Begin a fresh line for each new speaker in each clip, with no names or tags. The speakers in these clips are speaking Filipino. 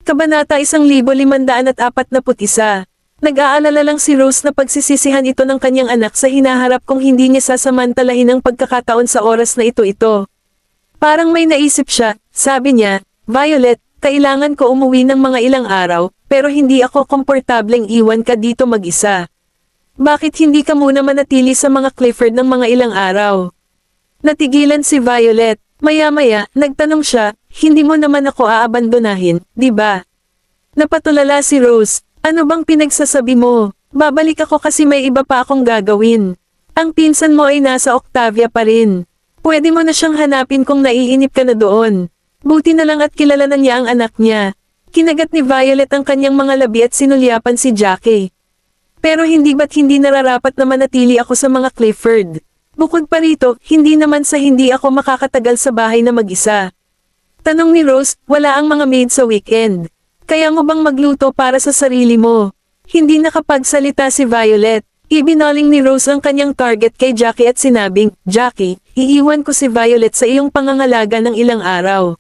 Kabanata 1541. Nag-aalala lang si Rose na pagsisisihan ito ng kanyang anak sa hinaharap kung hindi niya sasamantalahin ang pagkakataon sa oras na ito. Parang may naisip siya, sabi niya, Violet, kailangan ko umuwi ng mga ilang araw, pero hindi ako komportableng iwan ka dito mag-isa. Bakit hindi ka muna manatili sa mga Clifford ng mga ilang araw? Natigilan si Violet. Maya-maya, nagtanong siya, hindi mo naman ako aabandonahin, di ba? Napatulala si Rose, ano bang pinagsasabi mo? Babalik ako kasi may iba pa akong gagawin. Ang pinsan mo ay nasa Octavia pa rin. Pwede mo na siyang hanapin kung naiinip ka na doon. Buti na lang at kilala na niya ang anak niya. Kinagat ni Violet ang kanyang mga labi at sinulyapan si Jackie. Pero hindi nararapat na manatili ako sa mga Clifford? Bukod pa rito, hindi naman sa hindi ako makakatagal sa bahay na mag-isa. Tanong ni Rose, wala ang mga maid sa weekend. Kaya mo bang magluto para sa sarili mo? Hindi nakapagsalita si Violet. Ibinoling ni Rose ang kanyang target kay Jackie at sinabing, Jackie, iiwan ko si Violet sa iyong pangangalaga ng ilang araw.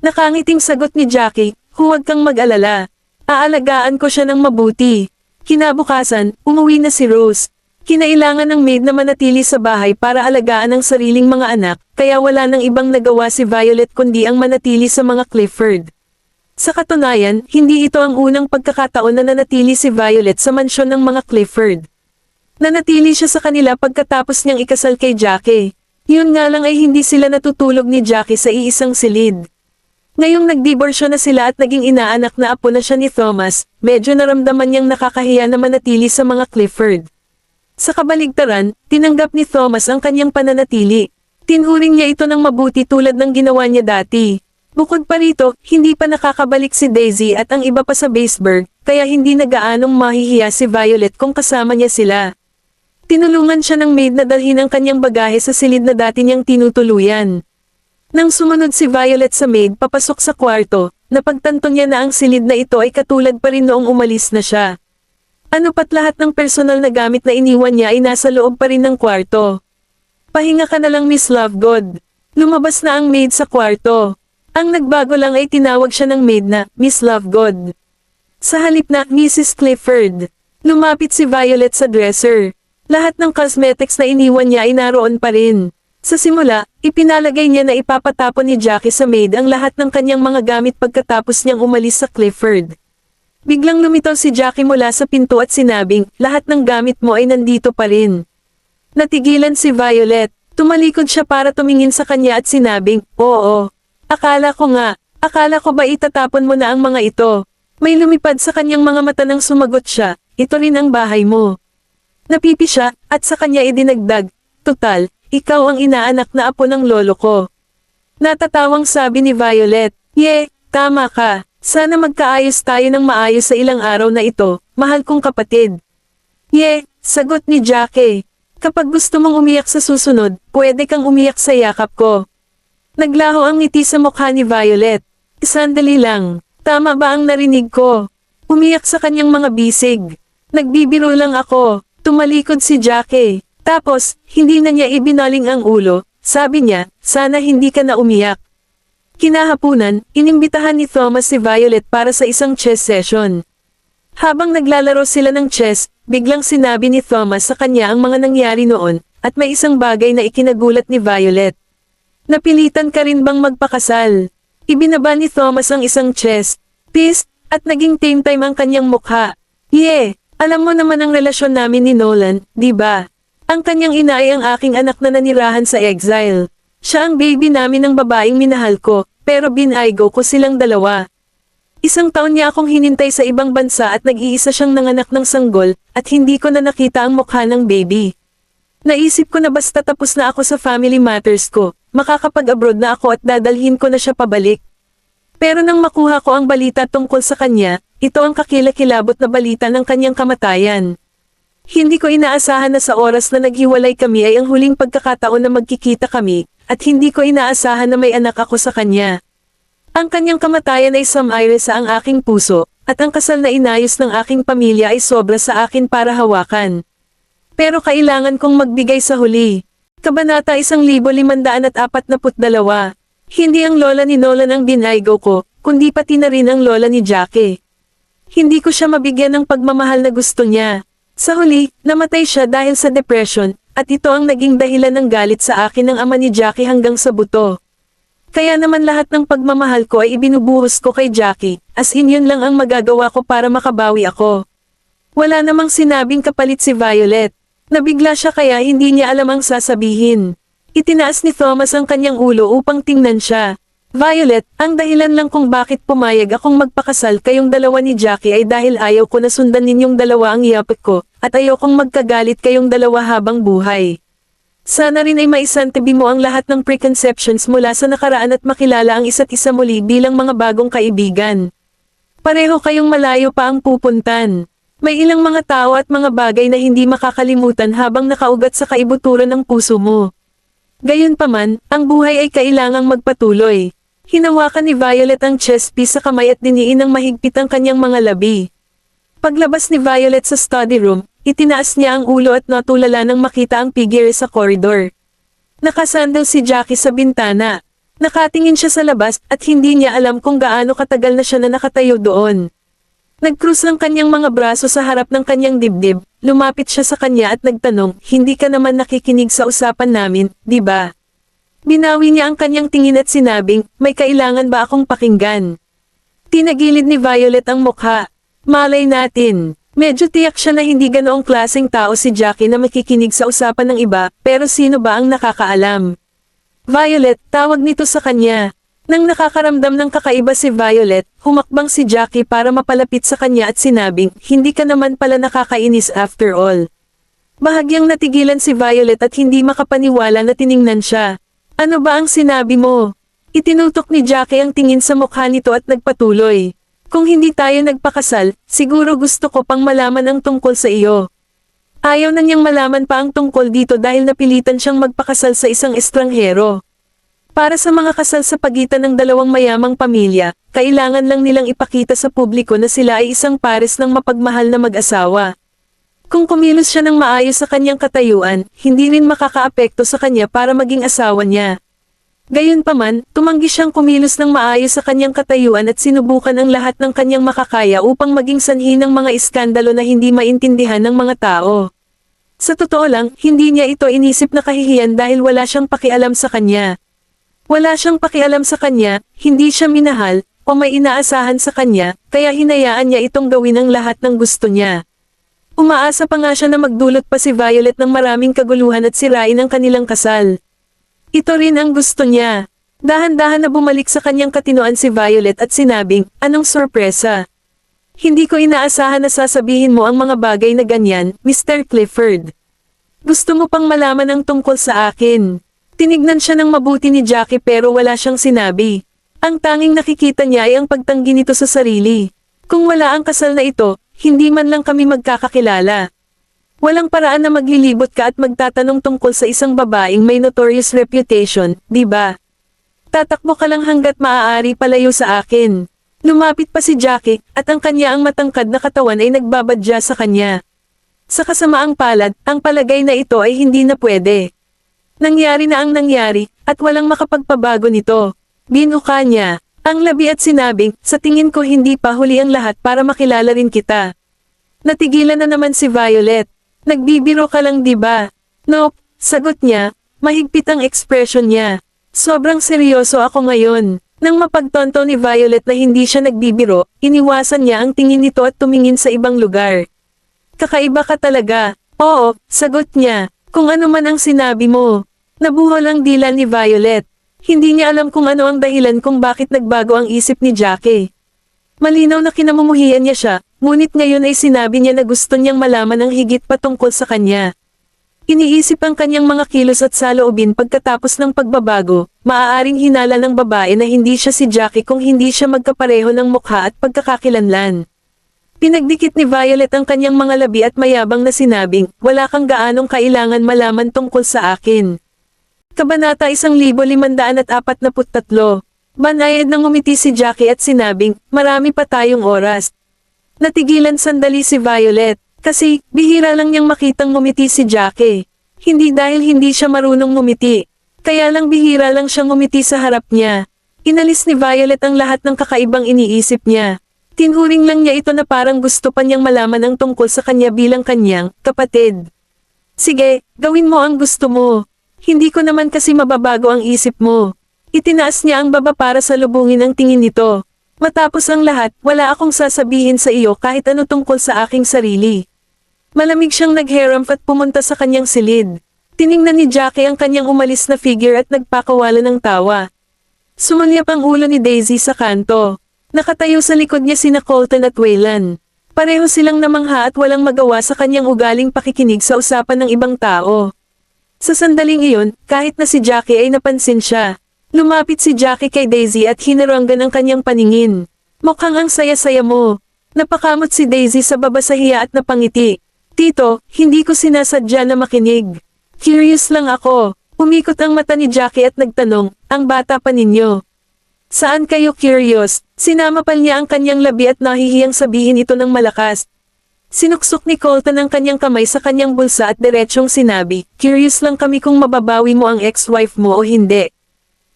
Nakangiting sagot ni Jackie, huwag kang mag-alala. Aalagaan ko siya ng mabuti. Kinabukasan, umuwi na si Rose. Kinailangan ng maid na manatili sa bahay para alagaan ang sariling mga anak, kaya wala nang ibang nagawa si Violet kundi ang manatili sa mga Clifford. Sa katunayan, hindi ito ang unang pagkakataon na nanatili si Violet sa mansyon ng mga Clifford. Nanatili siya sa kanila pagkatapos niyang ikasal kay Jackie. Yun nga lang ay hindi sila natutulog ni Jackie sa iisang silid. Ngayong nagdiborsyo na sila at naging inaanak na apo na siya ni Thomas, medyo naramdaman niyang nakakahiya na manatili sa mga Clifford. Sa kabaligtaran, tinanggap ni Thomas ang kanyang pananatili. Tinuring niya ito ng mabuti tulad ng ginawa niya dati. Bukod pa rito, hindi pa nakakabalik si Daisy at ang iba pa sa Baseburg, kaya hindi na gaanong mahihiya si Violet kung kasama niya sila. Tinulungan siya ng maid na dalhin ang kanyang bagahe sa silid na dati niyang tinutuluyan. Nang sumunod si Violet sa maid papasok sa kwarto, napagtanto niya na ang silid na ito ay katulad pa rin noong umalis na siya. Ano pat lahat ng personal na gamit na iniwan niya ay nasa loob pa rin ng kwarto. Pahinga ka na lang Miss Lovegood. Lumabas na ang maid sa kwarto. Ang nagbago lang ay tinawag siya ng maid na Miss Lovegood. Sa halip na Mrs. Clifford. Lumapit si Violet sa dresser. Lahat ng cosmetics na iniwan niya ay naroon pa rin. Sa simula, ipinalagay niya na ipapatapon ni Jackie sa maid ang lahat ng kanyang mga gamit pagkatapos niyang umalis sa Clifford. Biglang lumitaw si Jackie mula sa pinto at sinabing, lahat ng gamit mo ay nandito pa rin. Natigilan si Violet. Tumalikod siya para tumingin sa kanya at sinabing, oo. Akala ko ba itatapon mo na ang mga ito? May lumipad sa kanyang mga mata nang sumagot siya, ito rin ang bahay mo. Napipi siya, at sa kanya idinagdag, total, ikaw ang inaanak na apo ng lolo ko. Natatawang sabi ni Violet, tama ka. Sana magkaayos tayo ng maayos sa ilang araw na ito, mahal kong kapatid. Sagot ni Jackie. Kapag gusto mong umiyak sa susunod, pwede kang umiyak sa yakap ko. Naglaho ang ngiti sa mukha ni Violet. Sandali lang, tama ba ang narinig ko? Umiyak sa kanyang mga bisig. Nagbibiro lang ako, tumalikod si Jackie. Tapos, hindi na niya ibinaling ang ulo, sabi niya, sana hindi ka na umiyak. Kinahapunan, inimbitahan ni Thomas si Violet para sa isang chess session. Habang naglalaro sila ng chess, biglang sinabi ni Thomas sa kanya ang mga nangyari noon, at may isang bagay na ikinagulat ni Violet. Napilitan ka rin bang magpakasal? Ibinaba ni Thomas ang isang chess piece, at naging tame time ang kanyang mukha. Alam mo naman ang relasyon namin ni Nolan, di ba? Ang kanyang ina ay ang aking anak na nanirahan sa exile. Siya ang baby namin ng babaeng minahal ko, pero binaygo ko silang dalawa. Isang taon niya akong hinintay sa ibang bansa at nag-iisa siyang nanganak ng sanggol, at hindi ko na nakita ang mukha ng baby. Naisip ko na basta tapos na ako sa family matters ko, makakapag-abroad na ako at dadalhin ko na siya pabalik. Pero nang makuha ko ang balita tungkol sa kanya, ito ang kakilakilabot na balita ng kanyang kamatayan. Hindi ko inaasahan na sa oras na naghiwalay kami ay ang huling pagkakataon na magkikita kami, at hindi ko inaasahan na may anak ako sa kanya. Ang kanyang kamatayan ay sumire sa ang aking puso, at ang kasal na inayos ng aking pamilya ay sobra sa akin para hawakan. Pero kailangan kong magbigay sa huli. Kabanata 1542. Hindi ang lola ni Nolan ang binaygo ko, kundi pati na rin ang lola ni Jackie. Hindi ko siya mabigyan ng pagmamahal na gusto niya. Sa huli, namatay siya dahil sa depression, at ito ang naging dahilan ng galit sa akin ng ama ni Jackie hanggang sa buto. Kaya naman lahat ng pagmamahal ko ay ibinubuhos ko kay Jackie, as in yun lang ang magagawa ko para makabawi ako. Wala namang sinabing kapalit si Violet. Nabigla siya kaya hindi niya alam ang sasabihin. Itinaas ni Thomas ang kanyang ulo upang tingnan siya. Violet, ang dahilan lang kung bakit pumayag akong magpakasal kayong dalawa ni Jackie ay dahil ayaw ko na sundan ninyong dalawa ang yapit ko, at ayaw kong magkagalit kayong dalawa habang buhay. Sana rin ay maisantabi mo ang lahat ng preconceptions mula sa nakaraan at makilala ang isa't isa muli bilang mga bagong kaibigan. Pareho kayong malayo pa ang pupuntan. May ilang mga tao at mga bagay na hindi makakalimutan habang nakaugat sa kaibuturan ng puso mo. Gayunpaman, ang buhay ay kailangang magpatuloy. Hinawakan ni Violet ang chess piece sa kamay at diniin ng mahigpit ang kanyang mga labi. Paglabas ni Violet sa study room, itinaas niya ang ulo at natulala nang makita ang figure sa koridor. Nakasandal si Jackie sa bintana. Nakatingin siya sa labas at hindi niya alam kung gaano katagal na siya na nakatayo doon. Nagkrus ang kanyang mga braso sa harap ng kanyang dibdib, lumapit siya sa kanya at nagtanong, hindi ka naman nakikinig sa usapan namin, di ba? Binawi niya ang kanyang tingin at sinabing, may kailangan ba akong pakinggan? Tinagilid ni Violet ang mukha. Malay natin. Medyo tiyak siya na hindi ganoong klaseng tao si Jackie na makikinig sa usapan ng iba, pero sino ba ang nakakaalam? Violet, tawag nito sa kanya. Nang nakakaramdam ng kakaiba si Violet, humakbang si Jackie para mapalapit sa kanya at sinabing, hindi ka naman pala nakakainis after all. Bahagyang natigilan si Violet at hindi makapaniwala na tiningnan siya. Ano ba ang sinabi mo? Itinutok ni Jackie ang tingin sa mukha nito at nagpatuloy. Kung hindi tayo nagpakasal, siguro gusto ko pang malaman ang tungkol sa iyo. Ayaw na niyang malaman pa ang tungkol dito dahil napilitan siyang magpakasal sa isang estranghero. Para sa mga kasal sa pagitan ng dalawang mayamang pamilya, kailangan lang nilang ipakita sa publiko na sila ay isang pares ng mapagmahal na mag-asawa. Kung kumilos siya ng maayos sa kanyang katayuan, hindi rin makakaapekto sa kanya para maging asawa niya. Gayunpaman, tumanggi siyang kumilos ng maayos sa kanyang katayuan at sinubukan ang lahat ng kanyang makakaya upang maging sanhi ng mga iskandalo na hindi maintindihan ng mga tao. Sa totoo lang, hindi niya ito inisip na kahihiyan dahil wala siyang pakialam sa kanya. Wala siyang pakialam sa kanya, hindi siya minahal, o may inaasahan sa kanya, kaya hinayaan niya itong gawin ang lahat ng gusto niya. Umaasa pa nga siya na magdulot pa si Violet ng maraming kaguluhan at sirain ang kanilang kasal. Ito rin ang gusto niya. Dahan-dahan na bumalik sa kanyang katinoan si Violet at sinabing, anong sorpresa? Hindi ko inaasahan na sasabihin mo ang mga bagay na ganyan, Mr. Clifford. Gusto mo pang malaman ang tungkol sa akin? Tinignan siya ng mabuti ni Jackie pero wala siyang sinabi. Ang tanging nakikita niya ay ang pagtanggi nito sa sarili. Kung wala ang kasal na ito, hindi man lang kami magkakakilala. Walang paraan na maglilibot ka at magtatanong tungkol sa isang babaeng may notorious reputation, di ba? Tatakbo ka lang hanggat maaari palayo sa akin. Lumapit pa si Jackie, at ang kanya ang matangkad na katawan ay nagbabadya sa kanya. Sa kasamaang palad, ang palagay na ito ay hindi na pwede. Nangyari na ang nangyari, at walang makapagpabago nito. Binuka niya ang labi at sinabing, sa tingin ko hindi pa huli ang lahat para makilala rin kita. Natigilan na naman si Violet. Nagbibiro ka lang di ba? Nope, sagot niya, mahigpit ang ekspresyon niya. Sobrang seryoso ako ngayon. Nang mapagtonto ni Violet na hindi siya nagbibiro, iniwasan niya ang tingin nito at tumingin sa ibang lugar. Kakaiba ka talaga. Oo, sagot niya. Kung ano man ang sinabi mo. Nabuhol ang dila ni Violet. Hindi niya alam kung ano ang dahilan kung bakit nagbago ang isip ni Jackie. Malinaw na kinamumuhian niya siya, ngunit ngayon ay sinabi niya na gusto niyang malaman ang higit patungkol sa kanya. Iniisip ang kanyang mga kilos at saloobin pagkatapos ng pagbabago, maaaring hinala ng babae na hindi siya si Jackie kung hindi siya magkapareho ng mukha at pagkakakilanlan. Pinagdikit ni Violet ang kanyang mga labi at mayabang na sinabing, wala kang gaanong kailangan malaman tungkol sa akin. Kabanata 1543. Banayad nang ngumiti si Jackie at sinabing, marami pa tayong oras. Natigilan sandali si Violet, kasi, bihira lang niyang makitang ngumiti si Jackie. Hindi dahil hindi siya marunong ngumiti. Kaya lang bihira lang siyang ngumiti sa harap niya. Inalis ni Violet ang lahat ng kakaibang iniisip niya. Tinhuring lang niya ito na parang gusto pa niyang malaman ang tungkol sa kanya bilang kanyang kapatid. Sige, gawin mo ang gusto mo. Hindi ko naman kasi mababago ang isip mo. Itinaas niya ang baba para salubungin ang tingin nito. Matapos ang lahat, wala akong sasabihin sa iyo kahit ano tungkol sa aking sarili. Malamig siyang nagharamp at pumunta sa kanyang silid. Tiningnan ni Jackie ang kanyang umalis na figure at nagpakawala ng tawa. Sumulyap ang ulo ni Daisy sa kanto. Nakatayo sa likod niya sina Colton at Waylan. Pareho silang namangha at walang magawa sa kanyang ugaling pakikinig sa usapan ng ibang tao. Sa sandaling iyon, kahit na si Jackie ay napansin siya. Lumapit si Jackie kay Daisy at hinaranggan ang kanyang paningin. Mukhang ang saya-saya mo. Napakamot si Daisy sa baba sa hiya at napangiti. Tito, hindi ko sinasadya na makinig. Curious lang ako. Umikot ang mata ni Jackie at nagtanong, ang bata pa ninyo. Saan kayo curious? Sinamapal niya ang kanyang labi at nahihiyang sabihin ito ng malakas. Sinuksok ni Colton ang kanyang kamay sa kanyang bulsa at diretsyong sinabi, curious lang kami kung mababawi mo ang ex-wife mo o hindi.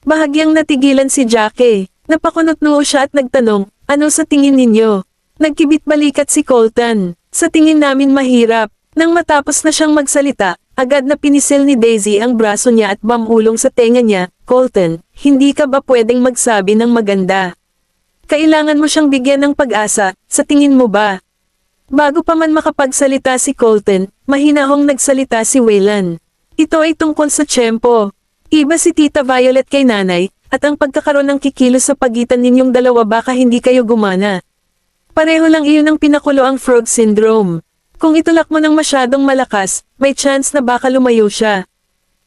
Bahagyang natigilan si Jackie. Napakunot-noo siya at nagtanong, ano sa tingin ninyo? Nagkibit balikat si Colton. Sa tingin namin mahirap. Nang matapos na siyang magsalita, agad na pinisil ni Daisy ang braso niya at bamulong sa tenga niya, Colton, hindi ka ba pwedeng magsabi ng maganda? Kailangan mo siyang bigyan ng pag-asa, sa tingin mo ba? Bago pa man makapagsalita si Colton, mahinahong nagsalita si Waylan. Ito ay tungkol sa tiyempo. Iba si Tita Violet kay nanay, at ang pagkakaroon ng kikilos sa pagitan ninyong dalawa baka hindi kayo gumana. Pareho lang iyon ang pinakulo ang frog syndrome. Kung itulak mo ng masyadong malakas, may chance na baka lumayo siya.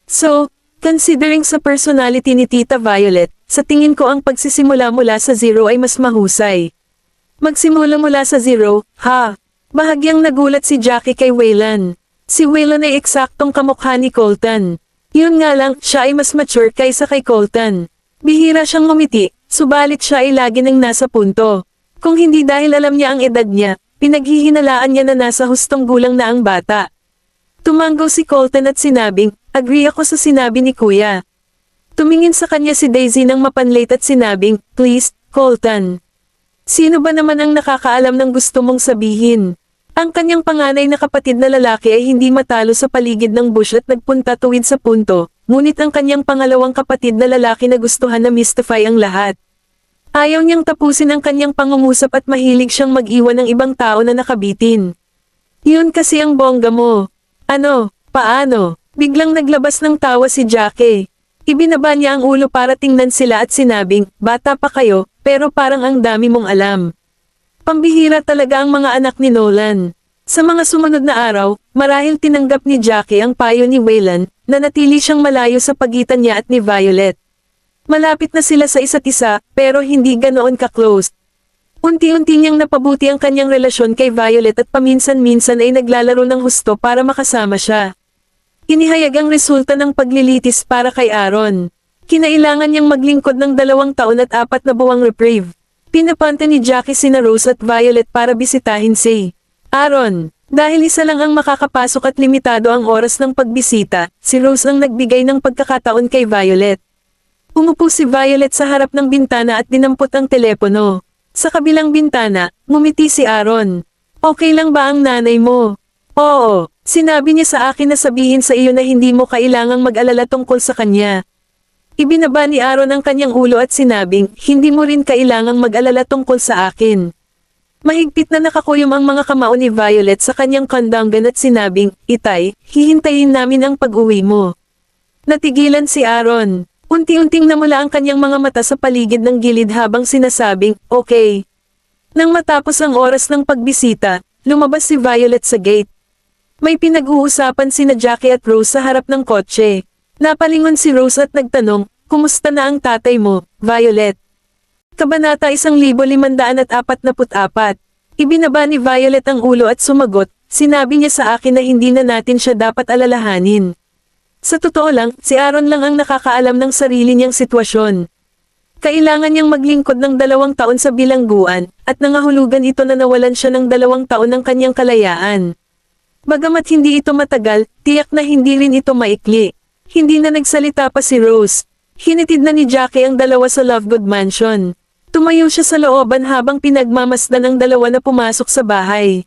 So, considering sa personality ni Tita Violet, sa tingin ko ang pagsisimula mula sa zero ay mas mahusay. Magsimula mula sa zero, ha? Bahagyang nagulat si Jackie kay Waylan. Si Waylan ay eksaktong kamukha ni Colton. Yun nga lang, siya ay mas mature kaysa kay Colton. Bihira siyang ngumiti, subalit siya ay lagi nang nasa punto. Kung hindi dahil alam niya ang edad niya, pinaghihinalaan niya na nasa hustong gulang na ang bata. Tumanggaw si Colton at sinabing, agree ako sa sinabi ni Kuya. Tumingin sa kanya si Daisy nang mapanlate at sinabing, please, Colton. Sino ba naman ang nakakaalam ng gusto mong sabihin? Ang kanyang panganay na kapatid na lalaki ay hindi matalo sa paligid ng bush at nagpunta tuwid sa punto, ngunit ang kanyang pangalawang kapatid na lalaki na gustuhan na mystify ang lahat. Ayaw niyang tapusin ang kanyang pangungusap at mahilig siyang mag-iwan ng ibang tao na nakabitin. Yun kasi ang bongga mo. Ano, paano? Biglang naglabas ng tawa si Jackie. Ibinaba niya ang ulo para tingnan sila at sinabing, bata pa kayo, pero parang ang dami mong alam. Pambihira talaga ang mga anak ni Nolan. Sa mga sumunod na araw, marahil tinanggap ni Jackie ang payo ni Waylan, na natili siyang malayo sa pagitan niya at ni Violet. Malapit na sila sa isa't isa, pero hindi ganoon ka-close. Unti-unti niyang napabuti ang kanyang relasyon kay Violet at paminsan-minsan ay naglalaro ng husto para makasama siya. Inihayag ang resulta ng paglilitis para kay Aaron. Kinailangan niyang maglingkod ng 2 taon at 4 na buwang reprieve. Pinapanta ni Jackie sina Rose at Violet para bisitahin si Aaron. Dahil isa lang ang makakapasok at limitado ang oras ng pagbisita, si Rose ang nagbigay ng pagkakataon kay Violet. Umupo si Violet sa harap ng bintana at dinampot ang telepono. Sa kabilang bintana, ngumiti si Aaron. Okay lang ba ang nanay mo? Oo, sinabi niya sa akin na sabihin sa iyo na hindi mo kailangang mag-alala tungkol sa kanya. Ibinaba ni Aaron ang kanyang ulo at sinabing, hindi mo rin kailangang mag-alala tungkol sa akin. Mahigpit na nakakuyom ang mga kamao ni Violet sa kanyang kandangan at sinabing, Itay, hihintayin namin ang pag-uwi mo. Natigilan si Aaron. Unti-unting namula ang kanyang mga mata sa paligid ng gilid habang sinasabing, okay. Nang matapos ang oras ng pagbisita, lumabas si Violet sa gate. May pinag-uusapan sina Jackie at Rose sa harap ng kotse. Napalingon si Rose at nagtanong, kumusta na ang tatay mo, Violet? Kabanata 1544. Ibinaba ni Violet ang ulo at sumagot, sinabi niya sa akin na hindi na natin siya dapat alalahanin. Sa totoo lang, si Aaron lang ang nakakaalam ng sarili niyang sitwasyon. Kailangan niyang maglingkod ng 2 taon sa bilangguan, at nangahulugan ito na nawalan siya ng 2 taon ng kanyang kalayaan. Bagamat hindi ito matagal, tiyak na hindi rin ito maikli. Hindi na nagsalita pa si Rose. Hinitid na ni Jackie ang dalawa sa Lovegood Mansion. Tumayo siya sa looban habang pinagmamasdan ng dalawa na pumasok sa bahay.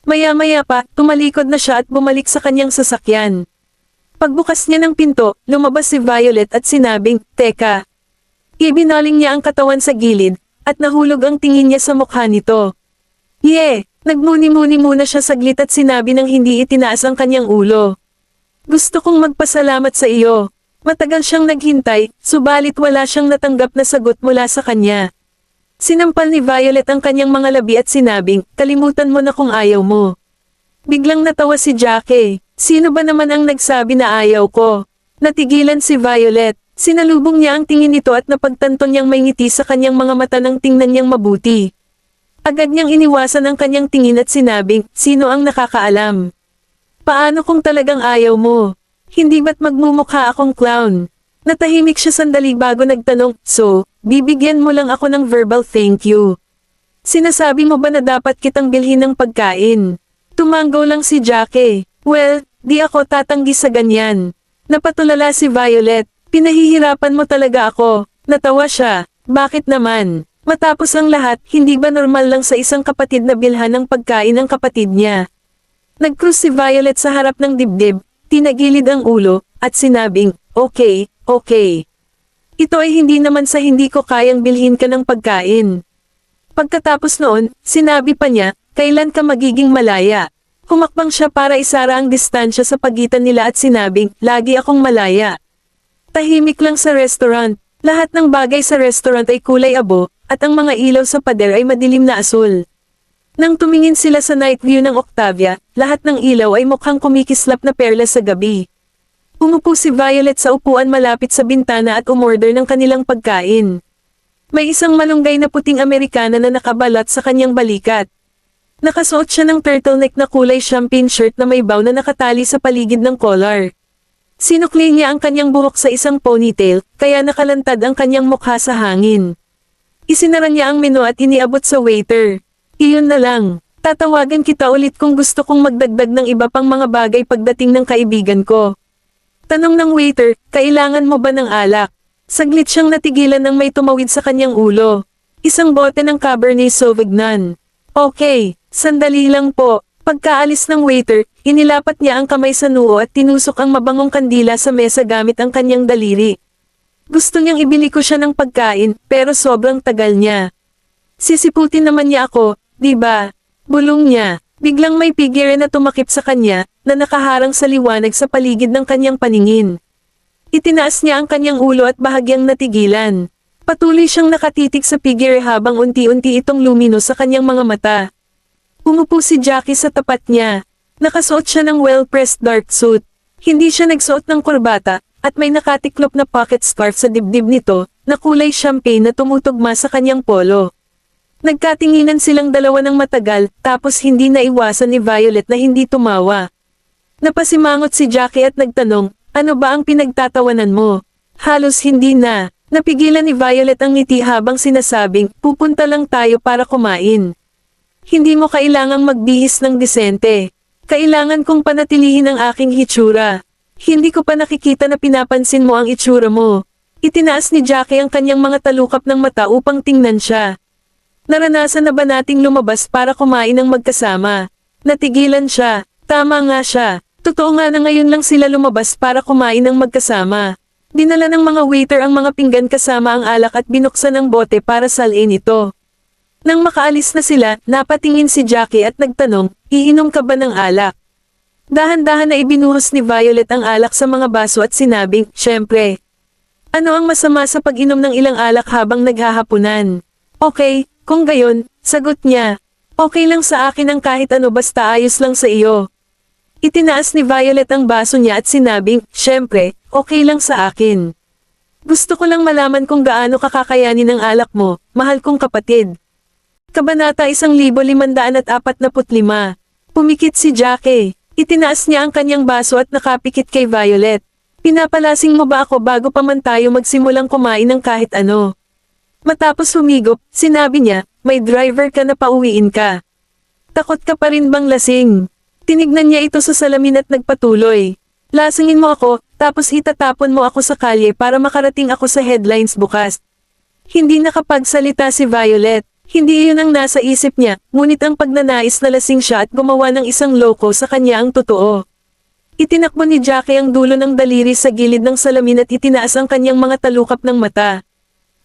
Maya-maya pa, tumalikod na siya at bumalik sa kanyang sasakyan. Pagbukas niya ng pinto, lumabas si Violet at sinabing, "Teka." Ibinaling niya ang katawan sa gilid, at nahulog ang tingin niya sa mukha nito. Nagmuni-muni muna siya saglit at sinabi nang hindi itinaas ang kanyang ulo. "Gusto kong magpasalamat sa iyo." Matagal siyang naghintay, subalit wala siyang natanggap na sagot mula sa kanya. Sinampal ni Violet ang kanyang mga labi at sinabing, "Kalimutan mo na kung ayaw mo." Biglang natawa si Jackie. "Sino ba naman ang nagsabi na ayaw ko?" Natigilan si Violet. Sinalubong niya ang tingin nito at napagtanto niyang may ngiti sa kanyang mga mata nang tingnan niyang mabuti. Agad niyang iniwasan ang kanyang tingin at sinabing, "Sino ang nakakaalam? Paano kung talagang ayaw mo? Hindi ba't magmumukha akong clown?" Natahimik siya sandali bago nagtanong, "So, bibigyan mo lang ako ng verbal thank you? Sinasabi mo ba na dapat kitang bilhin ng pagkain?" Tumanggaw lang si Jackie. "Well, di ako tatanggi sa ganyan." Napatulala si Violet. "Pinahihirapan mo talaga ako." Natawa siya. "Bakit naman? Matapos ang lahat, hindi ba normal lang sa isang kapatid na bilhan ng pagkain ng kapatid niya?" Nagkrus si Violet sa harap ng dibdib, tinagilid ang ulo, at sinabing, Okay. Ito ay hindi naman sa hindi ko kayang bilhin ka ng pagkain." Pagkatapos noon, sinabi pa niya, "Kailan ka magiging malaya?" Humakbang siya para isara ang distansya sa pagitan nila at sinabing, "Lagi akong malaya." Tahimik lang sa restaurant. Lahat ng bagay sa restaurant ay kulay abo, at ang mga ilaw sa pader ay madilim na asul. Nang tumingin sila sa night view ng Octavia, lahat ng ilaw ay mukhang kumikislap na perlas sa gabi. Umupo si Violet sa upuan malapit sa bintana at umorder ng kanilang pagkain. May isang malunggay na puting Amerikana na nakabalat sa kanyang balikat. Nakasuot siya ng turtleneck na kulay champagne shirt na may bow na nakatali sa paligid ng collar. Sinukli niya ang kanyang buhok sa isang ponytail, kaya nakalantad ang kanyang mukha sa hangin. Isinara niya ang menu at iniabot sa waiter. "Iyon na lang. Tatawagan kita ulit kung gusto kong magdagdag ng iba pang mga bagay pagdating ng kaibigan ko." Tanong ng waiter, "Kailangan mo ba ng alak?" Saglit siyang natigilan nang may tumawid sa kanyang ulo. "Isang bote ng Cabernet Sauvignon." "Okay, sandali lang po." Pagkaalis ng waiter, inilapat niya ang kamay sa noo at tinusok ang mabangong kandila sa mesa gamit ang kanyang daliri. "Gusto niyang ibili ko siya ng pagkain, pero sobrang tagal niya. Sisiputin naman niya ako, di ba?" Bulong niya. Biglang may figure na tumakip sa kanya, na nakaharang sa liwanag sa paligid ng kanyang paningin. Itinaas niya ang kanyang ulo at bahagyang natigilan. Patuloy siyang nakatitig sa figure habang unti-unti itong lumino sa kanyang mga mata. Umupo si Jackie sa tapat niya. Nakasuot siya ng well-pressed dark suit. Hindi siya nagsuot ng kurbata, at may nakatiklop na pocket scarf sa dibdib nito, na kulay champagne na tumutugma sa kanyang polo. Nagkatinginan silang dalawa ng matagal, tapos hindi naiwasan ni Violet na hindi tumawa. Napasimangot si Jackie at nagtanong, "Ano ba ang pinagtatawanan mo?" "Halos hindi na." Napigilan ni Violet ang ngiti habang sinasabing, "Pupunta lang tayo para kumain. Hindi mo kailangang magbihis ng disente. Kailangan kong panatilihin ang aking hitsura. Hindi ko pa nakikita na pinapansin mo ang itsura mo." Itinaas ni Jackie ang kanyang mga talukap ng mata upang tingnan siya. "Naranasan na ba nating lumabas para kumain ng magkasama?" Natigilan siya. Tama nga siya. Totoo nga na ngayon lang sila lumabas para kumain ng magkasama. Dinala ng mga waiter ang mga pinggan kasama ang alak at binuksan ang bote para salin ito. Nang makaalis na sila, napatingin si Jackie at nagtanong, "Iinom ka ba ng alak?" Dahan-dahan na ibinuhos ni Violet ang alak sa mga baso at sinabing, "Syempre. Ano ang masama sa pag-inom ng ilang alak habang naghahapunan?" "Okay, kung gayon," sagot niya. "Okay lang sa akin ang kahit ano basta ayos lang sa iyo." Itinaas ni Violet ang baso niya at sinabing, "Syempre, okay lang sa akin. Gusto ko lang malaman kung gaano kakakayanin ng alak mo, mahal kong kapatid." Kabanata 1545. Pumikit si Jackie. Itinaas niya ang kanyang baso at nakapikit kay Violet. "Pinapalasing mo ba ako bago pa man tayo magsimulang kumain ng kahit ano?" Matapos humigop, sinabi niya, "May driver ka na pauwiin ka. Takot ka pa rin bang lasing?" Tinignan niya ito sa salamin at nagpatuloy. "Lasingin mo ako, Tapos itatapon mo ako sa kalye para makarating ako sa headlines bukas. Hindi nakapagsalita si Violet. Hindi iyon ang nasa isip niya, ngunit ang pagnanais na lasing siya at gumawa ng isang loko sa kanya ang totoo. Itinakbo ni Jackie ang dulo ng daliri sa gilid ng salamin at itinaas ang kanyang mga talukap ng mata.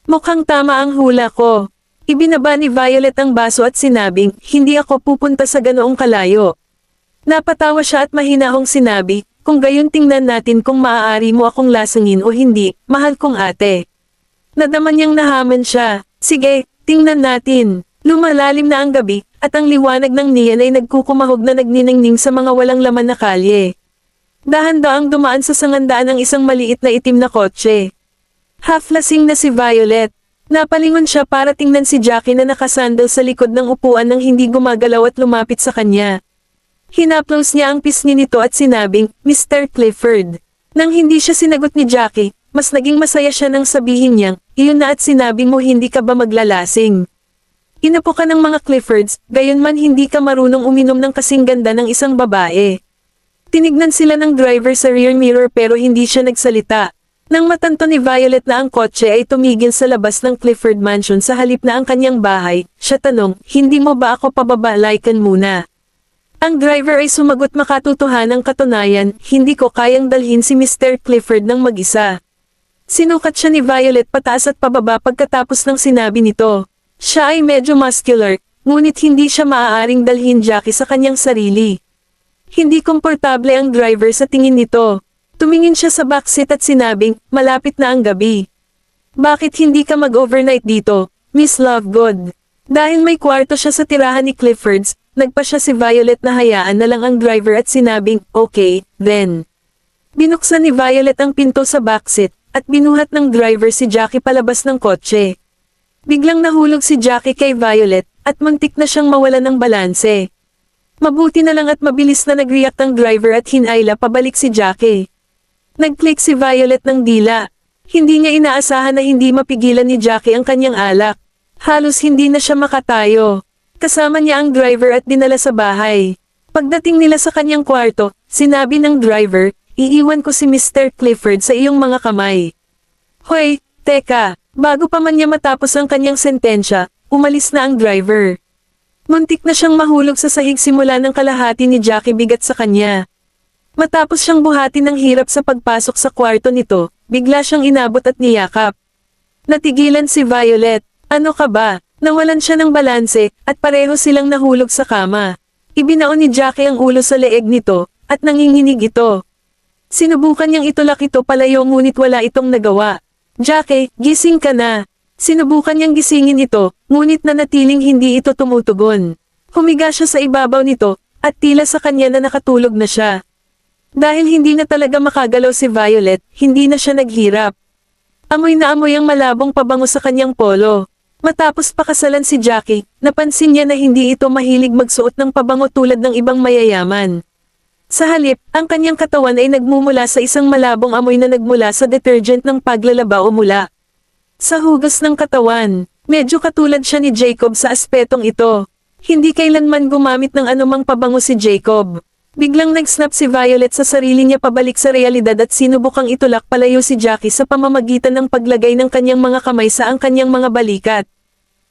Mukhang tama ang hula ko. Ibinaba ni Violet ang baso at sinabing, hindi ako pupunta sa ganoong kalayo. Napatawa siya at mahinahong sinabi, kung gayon tingnan natin kung maaari mo akong lasangin o hindi, mahal kong ate. Nadama niyang nahaman siya. Sige, tingnan natin. Lumalalim na ang gabi, at ang liwanag ng neon ay nagkukumahog na nagniningning sa mga walang laman na kalye. Dahan-daang dumaan sa sangandaan ng isang maliit na itim na kotse. Half-lasing na si Violet. Napalingon siya para tingnan si Jackie na nakasandal sa likod ng upuan nang hindi gumagalaw at lumapit sa kanya. Hinaplos niya ang pisngi nito at sinabing, Mr. Clifford. Nang hindi siya sinagot ni Jackie, mas naging masaya siya nang sabihin niyang, iyon na at sinabi mo hindi ka ba maglalasing. Inapo ka ng mga Cliffords, gayunman hindi ka marunong uminom ng kasing ganda ng isang babae. Tinignan sila ng driver sa rear mirror pero hindi siya nagsalita. Nang matanto ni Violet na ang kotse ay tumigil sa labas ng Clifford Mansion sa halip na ang kanyang bahay, siya tanong, hindi mo ba ako pababalaikan muna? Ang driver ay sumagot makatotohanang katunayan, hindi ko kayang dalhin si Mr. Clifford ng mag-isa. Sinukat siya ni Violet pataas at pababa pagkatapos ng sinabi nito. Siya ay medyo muscular, ngunit hindi siya maaaring dalhin Jackie sa kanyang sarili. Hindi komportable ang driver sa tingin nito. Tumingin siya sa backseat at sinabing, malapit na ang gabi. Bakit hindi ka mag-overnight dito, Miss Lovegood? Dahil may kwarto siya sa tirahan ni Cliffords, nagpa siya si Violet na hayaan na lang ang driver at sinabing, okay, then. Binuksan ni Violet ang pinto sa backseat, at binuhat ng driver si Jackie palabas ng kotse. Biglang nahulog si Jackie kay Violet, at muntik na siyang mawalan ng balanse. Mabuti na lang at mabilis na nag-react ang driver at hinayla pabalik si Jackie. Nag-click si Violet ng dila. Hindi niya inaasahan na hindi mapigilan ni Jackie ang kanyang alak. Halos hindi na siya makatayo. Kasama niya ang driver at dinala sa bahay. Pagdating nila sa kanyang kwarto, sinabi ng driver, iiwan ko si Mr. Clifford sa iyong mga kamay. Hoy, teka. Bago pa man niya matapos ang kanyang sentensya, umalis na ang driver. Muntik na siyang mahulog sa sahig simula ng kalahati ni Jackie bigat sa kanya. Matapos siyang buhatin ng hirap sa pagpasok sa kwarto nito, bigla siyang inabot at niyakap. Natigilan si Violet. Ano ka ba? Nawalan siya ng balanse, at pareho silang nahulog sa kama. Ibinaon ni Jackie ang ulo sa leeg nito, at nanginginig ito. Sinubukan niyang itulak ito palayo ngunit wala itong nagawa. Jackie, gising ka na. Sinubukan niyang gisingin ito, ngunit nanatiling hindi ito tumutugon. Humiga siya sa ibabaw nito, at tila sa kanya na nakatulog na siya. Dahil hindi na talaga makagalaw si Violet, hindi na siya naghirap. Amoy na amoy ang malabong pabango sa kanyang polo. Matapos pakasalan si Jackie, napansin niya na hindi ito mahilig magsuot ng pabango tulad ng ibang mayayaman. Sa halip, ang kanyang katawan ay nagmumula sa isang malabong amoy na nagmula sa detergent ng paglalaba o mula. Sa hugas ng katawan, medyo katulad siya ni Jacob sa aspetong ito. Hindi kailanman gumamit ng anumang pabango si Jacob. Biglang nag-snap si Violet sa sarili niya pabalik sa realidad at sinubukang itulak palayo si Jackie sa pamamagitan ng paglagay ng kanyang mga kamay sa ang kanyang mga balikat.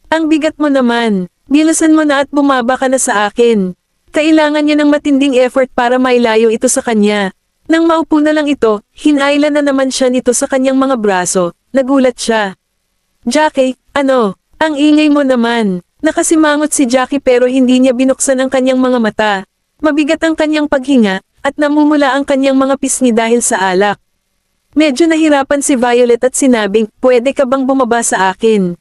Ang bigat mo naman, bilasan mo na at bumaba ka na sa akin. Kailangan niya ng matinding effort para mailayo ito sa kanya. Nang maupo na lang ito, hinayla na naman siya nito sa kanyang mga braso, nagulat siya. Jackie, ano? Ang ingay mo naman. Nakasimangot si Jackie pero hindi niya binuksan ang kanyang mga mata. Mabigat ang kanyang paghinga, at namumula ang kanyang mga pisngi dahil sa alak. Medyo nahirapan si Violet at sinabing, pwede ka bang bumaba sa akin?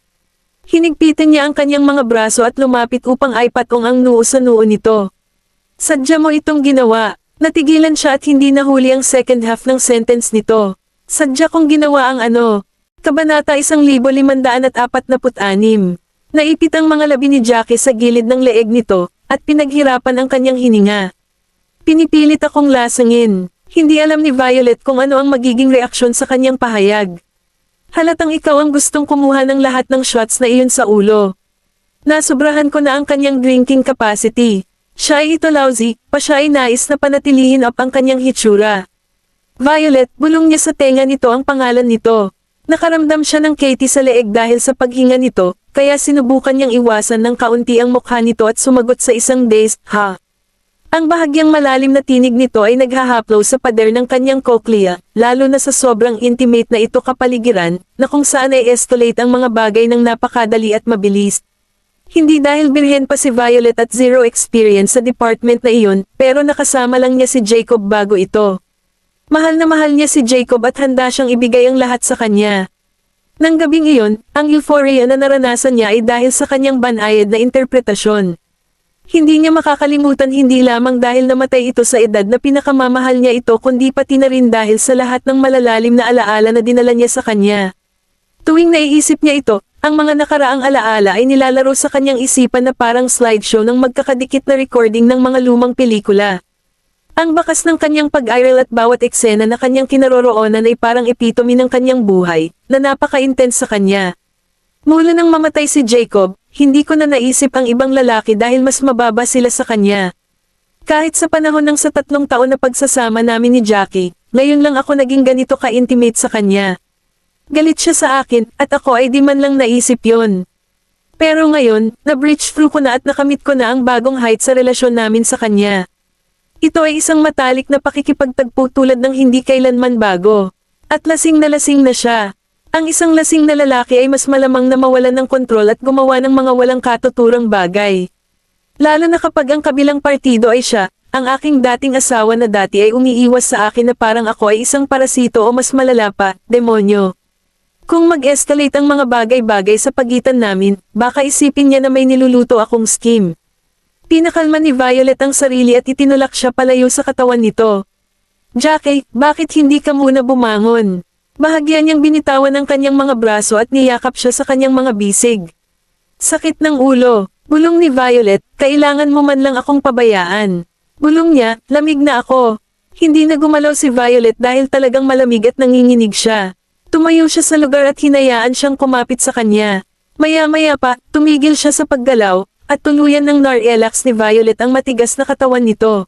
Hinigpitan niya ang kanyang mga braso at lumapit upang aipatong ang noo sa noo nito. Sadya mo itong ginawa. Natigilan siya at hindi nahuli ang second half ng sentence nito. Sadya kong ginawa ang ano. Kabanata 1546. Naipit ang mga labi ni Jackie sa gilid ng leeg nito, at pinaghirapan ang kanyang hininga. Pinipilit akong lasangin. Hindi alam ni Violet kung ano ang magiging reaksyon sa kanyang pahayag. Halatang ikaw ang gustong kumuha ng lahat ng shots na iyon sa ulo. Nasobrahan ko na ang kanyang drinking capacity. Siya ay ito lousy, pa siya ay nais na panatilihin up ang kanyang hitsura. Violet, bulong niya sa tenga nito ang pangalan nito. Nakaramdam siya ng Katie sa leeg dahil sa paghinga nito, kaya sinubukan niyang iwasan ng kaunti ang mukha nito at sumagot sa isang dazed, ha. Ang bahagyang malalim na tinig nito ay naghahaplo sa pader ng kanyang cochlea, lalo na sa sobrang intimate na ito kapaligiran, na kung saan ay escalate ang mga bagay ng napakadali at mabilis. Hindi dahil birhen pa si Violet at zero experience sa department na iyon, pero nakasama lang niya si Jacob bago ito. Mahal na mahal niya si Jacob at handa siyang ibigay ang lahat sa kanya. Nang gabing iyon, ang euphoria na naranasan niya ay dahil sa kanyang banayad na interpretasyon. Hindi niya makakalimutan hindi lamang dahil namatay ito sa edad na pinakamamahal niya ito kundi pati na rin dahil sa lahat ng malalalim na alaala na dinala niya sa kanya. Tuwing naiisip niya ito, ang mga nakaraang alaala ay nilalaro sa kanyang isipan na parang slideshow ng magkakadikit na recording ng mga lumang pelikula. Ang bakas ng kanyang pag-aral at bawat eksena na kanyang kinaroroonan ay parang epitome ng kanyang buhay, na napaka-intense sa kanya. Mula nang mamatay si Jacob, hindi ko na naisip ang ibang lalaki dahil mas mababa sila sa kanya. Kahit sa panahon ng sa 3 taon na pagsasama namin ni Jackie, ngayon lang ako naging ganito ka-intimate sa kanya. Galit siya sa akin, at ako ay di man lang naisip yon. Pero ngayon, na-breach through ko na at nakamit ko na ang bagong height sa relasyon namin sa kanya. Ito ay isang matalik na pakikipagtagpo tulad ng hindi kailanman bago. At lasing na siya. Ang isang lasing na lalaki ay mas malamang na mawalan ng kontrol at gumawa ng mga walang katuturang bagay. Lalo na kapag ang kabilang partido ay siya, ang aking dating asawa na dati ay umiiwas sa akin na parang ako ay isang parasito o mas malala pa, demonyo. Kung mag-escalate ang mga bagay-bagay sa pagitan namin, baka isipin niya na may niluluto akong scheme. Pinakalma ni Violet ang sarili at itinulak siya palayo sa katawan nito. Jackie, bakit hindi ka muna bumangon? Bahagya niyang binitawan ang kanyang mga braso at niyakap siya sa kanyang mga bisig. Sakit ng ulo, bulong ni Violet, kailangan mo man lang akong pabayaan. Bulong niya, lamig na ako. Hindi na gumalaw si Violet dahil talagang malamig at nanginginig siya. Tumayo siya sa lugar at hinayaan siyang kumapit sa kanya. Maya-maya pa, tumigil siya sa paggalaw, at tuluyan ng narelax ni Violet ang matigas na katawan nito.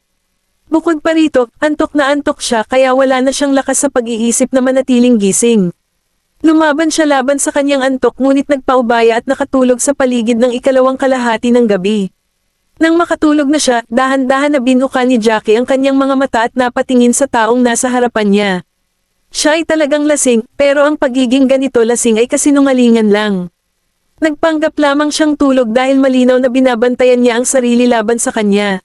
Bukod pa rito, antok na antok siya kaya wala na siyang lakas sa pag-iisip na manatiling gising. Lumaban siya laban sa kanyang antok ngunit nagpaubaya at nakatulog sa paligid ng ikalawang kalahati ng gabi. Nang makatulog na siya, dahan-dahan na binuka ni Jackie ang kanyang mga mata at napatingin sa taong nasa harapan niya. Siya ay talagang lasing, pero ang pagiging ganito lasing ay kasinungalingan lang. Nagpanggap lamang siyang tulog dahil malinaw na binabantayan niya ang sarili laban sa kanya.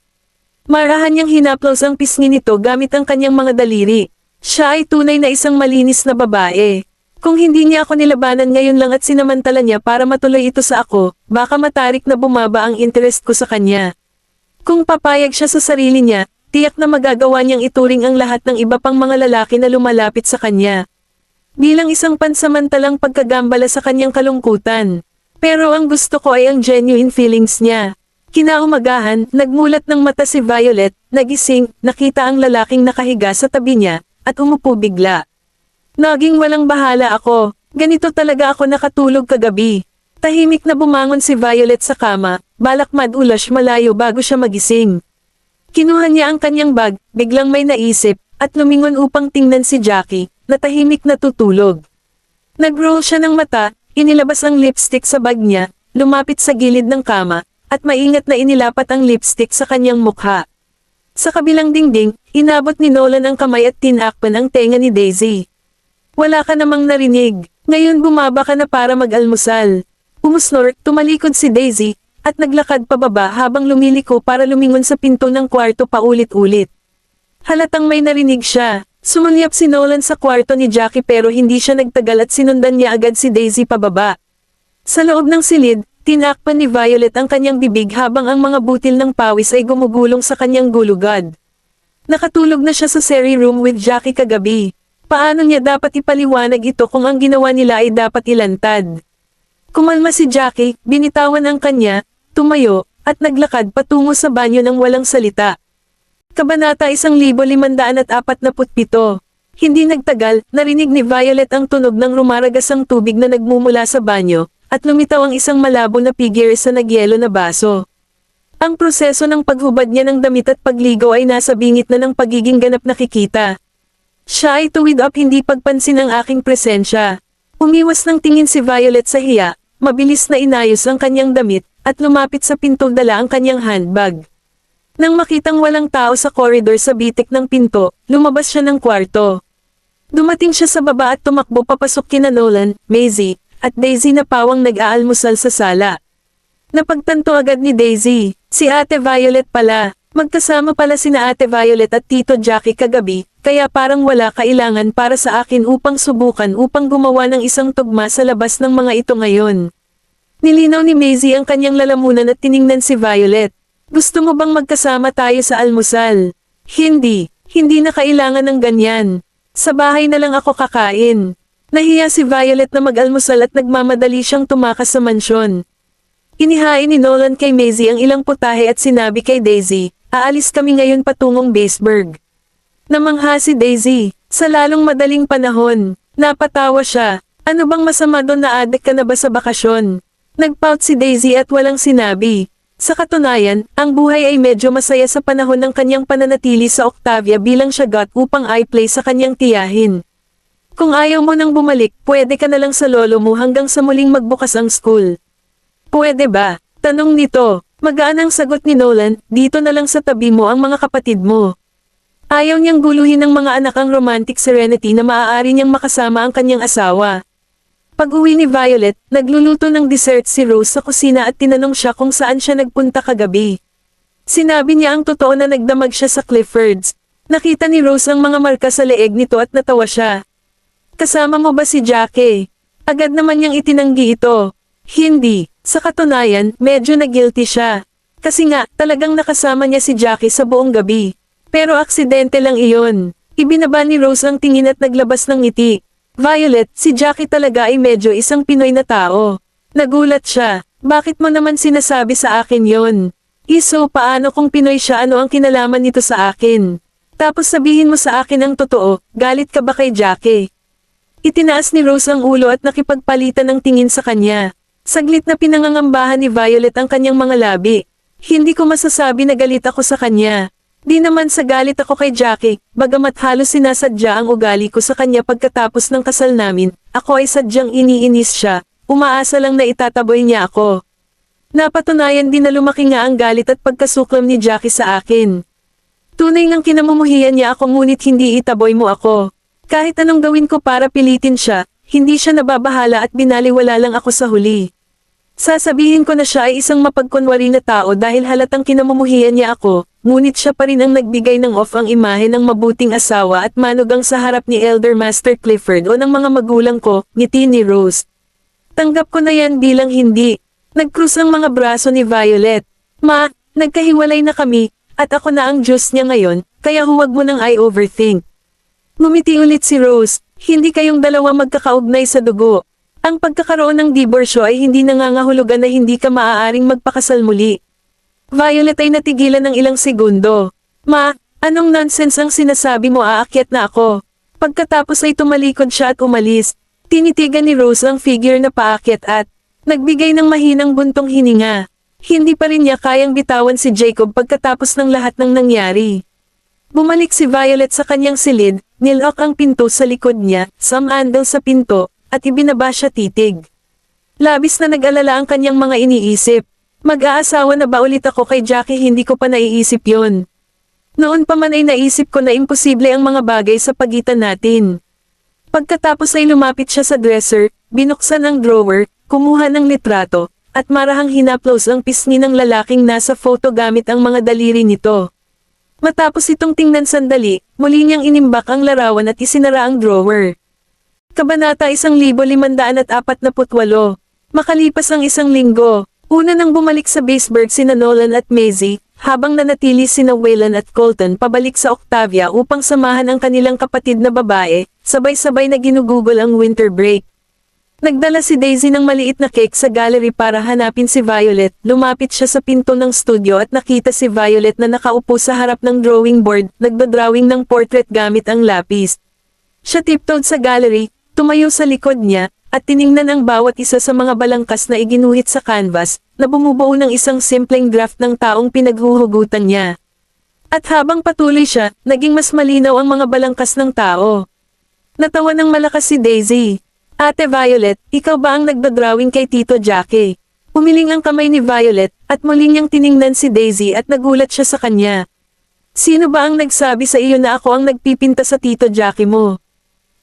Marahan niyang hinaplos ang pisngi nito gamit ang kanyang mga daliri. Siya ay tunay na isang malinis na babae. Kung hindi niya ako nilabanan ngayon lang at sinamantala niya para matuloy ito sa ako, baka matarik na bumaba ang interest ko sa kanya. Kung papayag siya sa sarili niya, tiyak na magagawa niyang ituring ang lahat ng iba pang mga lalaki na lumalapit sa kanya. Bilang isang pansamantalang pagkagambala sa kanyang kalungkutan. Pero ang gusto ko ay ang genuine feelings niya. Kinaumagahan, nagmulat ng mata si Violet, nagising, nakita ang lalaking nakahiga sa tabi niya, at umupo bigla. Naging walang bahala ako, ganito talaga ako nakatulog kagabi. Tahimik na bumangon si Violet sa kama, balak madulas malayo bago siya magising. Kinuha niya ang kanyang bag, biglang may naisip, at lumingon upang tingnan si Jackie, na tahimik na tutulog. Nag-roll siya ng mata, inilabas ang lipstick sa bag niya, lumapit sa gilid ng kama, at maingat na inilapat ang lipstick sa kanyang mukha. Sa kabilang dingding, inabot ni Nolan ang kamay at tinakpan ang tenga ni Daisy. Wala ka namang narinig, ngayon bumaba ka na para mag-almusal. Umusnor, tumalikod si Daisy, at naglakad pababa habang lumiliko para lumingon sa pinto ng kwarto paulit-ulit. Halatang may narinig siya. Sumulyap si Nolan sa kwarto ni Jackie pero hindi siya nagtagal at sinundan niya agad si Daisy pababa. Sa loob ng silid, tinakpan ni Violet ang kanyang bibig habang ang mga butil ng pawis ay gumugulong sa kanyang gulugad. Nakatulog na siya sa seri room with Jackie kagabi. Paano niya dapat ipaliwanag ito kung ang ginawa nila ay dapat ilantad? Kumalma si Jackie, binitawan ang kanya, tumayo, at naglakad patungo sa banyo ng walang salita. Kabanata 1547. Hindi nagtagal, narinig ni Violet ang tunog ng rumaragasang tubig na nagmumula sa banyo, at lumitaw ang isang malabo na figure sa nagyelo na baso. Ang proseso ng paghubad niya ng damit at pagligo ay nasa bingit na ng pagiging ganap nakikita. Siya ay tuwid up hindi pagpansin ang aking presensya. Umiwas ng tingin si Violet sa hiya, mabilis na inayos ang kanyang damit, at lumapit sa pinto dala ang kanyang handbag. Nang makitang walang tao sa koridor sa bitik ng pinto, lumabas siya ng kwarto. Dumating siya sa baba at tumakbo papasok kina Nolan, Maisie, at Daisy na pawang nag-aalmusal sa sala. Napagtanto agad ni Daisy, si Ate Violet pala. Magkasama pala sina Ate Violet at Tito Jackie kagabi, kaya parang wala kailangan para sa akin upang subukan upang gumawa ng isang tugma sa labas ng mga ito ngayon. Nilinaw ni Maisie ang kanyang lalamunan at tiningnan si Violet. Gusto mo bang magkasama tayo sa almusal? Hindi na kailangan ng ganyan. Sa bahay na lang ako kakain. Nahiya si Violet na mag-almusal at nagmamadali siyang tumakas sa mansyon. Inihain ni Nolan kay Maisie ang ilang putahe at sinabi kay Daisy, aalis kami ngayon patungong Baseburg. Namangha si Daisy, sa lalong madaling panahon. Napatawa siya, ano bang masama doon, na adik ka na ba sa bakasyon? Nagpout si Daisy at walang sinabi. Sa katunayan, ang buhay ay medyo masaya sa panahon ng kanyang pananatili sa Octavia bilang siyagat upang i-play sa kanyang tiyahin. Kung ayaw mo nang bumalik, pwede ka na lang sa lolo mo hanggang sa muling magbukas ang school. Pwede ba? Tanong nito. Magaan ang sagot ni Nolan, dito na lang sa tabi mo ang mga kapatid mo. Ayaw niyang guluhin ng mga anak ang romantic serenity na maaari niyang makasama ang kanyang asawa. Pag-uwi ni Violet, nagluluto ng dessert si Rose sa kusina at tinanong siya kung saan siya nagpunta kagabi. Sinabi niya ang totoo na nagdamag siya sa Clifford's. Nakita ni Rose ang mga marka sa leeg nito at natawa siya. Kasama mo ba si Jackie? Agad naman niyang itinanggi ito. Hindi. Sa katunayan, medyo na-guilty siya. Kasi nga, talagang nakasama niya si Jackie sa buong gabi. Pero aksidente lang iyon. Ibinaba ni Rose ang tingin at naglabas ng ngiti. Violet, si Jackie talaga ay medyo isang Pinoy na tao. Nagulat siya. Bakit mo naman sinasabi sa akin yon? Iso, paano kung Pinoy siya, ano ang kinalaman nito sa akin? Tapos sabihin mo sa akin ang totoo, galit ka ba kay Jackie? Itinaas ni Rose ang ulo at nakipagpalitan ng tingin sa kanya. Saglit na pinangangambahan ni Violet ang kanyang mga labi. Hindi ko masasabi na galit ako sa kanya. Di naman sa galit ako kay Jackie, bagamat halos sinasadya ang ugali ko sa kanya pagkatapos ng kasal namin, ako ay sadyang iniinis siya, umaasa lang na itataboy niya ako. Napatunayan din na lumaki nga ang galit at pagkasuklam ni Jackie sa akin. Tunay ngang kinamumuhian niya ako ngunit hindi itaboy mo ako. Kahit anong gawin ko para pilitin siya, hindi siya nababahala at binaliwala lang ako sa huli. Sasabihin ko na siya ay isang mapagkunwari na tao dahil halatang kinamumuhian niya ako, ngunit siya pa rin ang nagbigay ng off ang imahe ng mabuting asawa at manugang sa harap ni Elder Master Clifford o ng mga magulang ko, ngiti ni Rose. Tanggap ko na yan bilang hindi. Nagkrus ang mga braso ni Violet. Ma, nagkahiwalay na kami, at ako na ang Diyos niya ngayon, kaya huwag mo nang i-overthink. Ngumiti ulit si Rose, hindi kayong dalawa magkakaugnay sa dugo. Ang pagkakaroon ng diborsyo ay hindi nangangahulugan na hindi ka maaaring magpakasal muli. Violet ay natigilan ng ilang segundo. Ma, anong nonsense ang sinasabi mo, aakyat na ako. Pagkatapos ay tumalikod siya at umalis. Tinitigan ni Rose ang figure na paakyat at nagbigay ng mahinang buntong hininga. Hindi pa rin niya kayang bitawan si Jacob pagkatapos ng lahat ng nangyari. Bumalik si Violet sa kanyang silid, nilock ang pinto sa likod niya, sumandal sa pinto, at ibinaba siya titig. Labis na nag-alala ang kanyang mga iniisip. Mag-aasawa na ba ulit ako kay Jackie? Hindi ko pa naiisip yon. Noon pa man ay naisip ko na imposible ang mga bagay sa pagitan natin. Pagkatapos ay lumapit siya sa dresser, binuksan ang drawer, kumuha ng litrato, at marahang hinaplos ang pisngi ng lalaking nasa photo gamit ang mga daliri nito. Matapos itong tingnan sandali, muli niyang inimbak ang larawan at isinara ang drawer. Kabanata 1548. Makalipas ang isang linggo, una nang bumalik sa Baseburg sina Nolan at Maisie, habang nanatili sina Waylon at Colton pabalik sa Octavia upang samahan ang kanilang kapatid na babae, sabay-sabay na ginugugol ang winter break. Nagdala si Daisy ng maliit na cake sa gallery para hanapin si Violet, lumapit siya sa pinto ng studio at nakita si Violet na nakaupo sa harap ng drawing board, nagdodrawing ng portrait gamit ang lapis. Siya tiptoed sa gallery, tumayo sa likod niya, at tiningnan ang bawat isa sa mga balangkas na iginuhit sa canvas, na bumubuo ng isang simpleng draft ng taong pinaghuhugutan niya. At habang patuloy siya, naging mas malinaw ang mga balangkas ng tao. Natawa ng malakas si Daisy. Ate Violet, ikaw ba ang nagdodrawing kay Tito Jackie? Umiling ang kamay ni Violet, at muli niyang tiningnan si Daisy at nagulat siya sa kanya. Sino ba ang nagsabi sa iyo na ako ang nagpipinta sa Tito Jackie mo?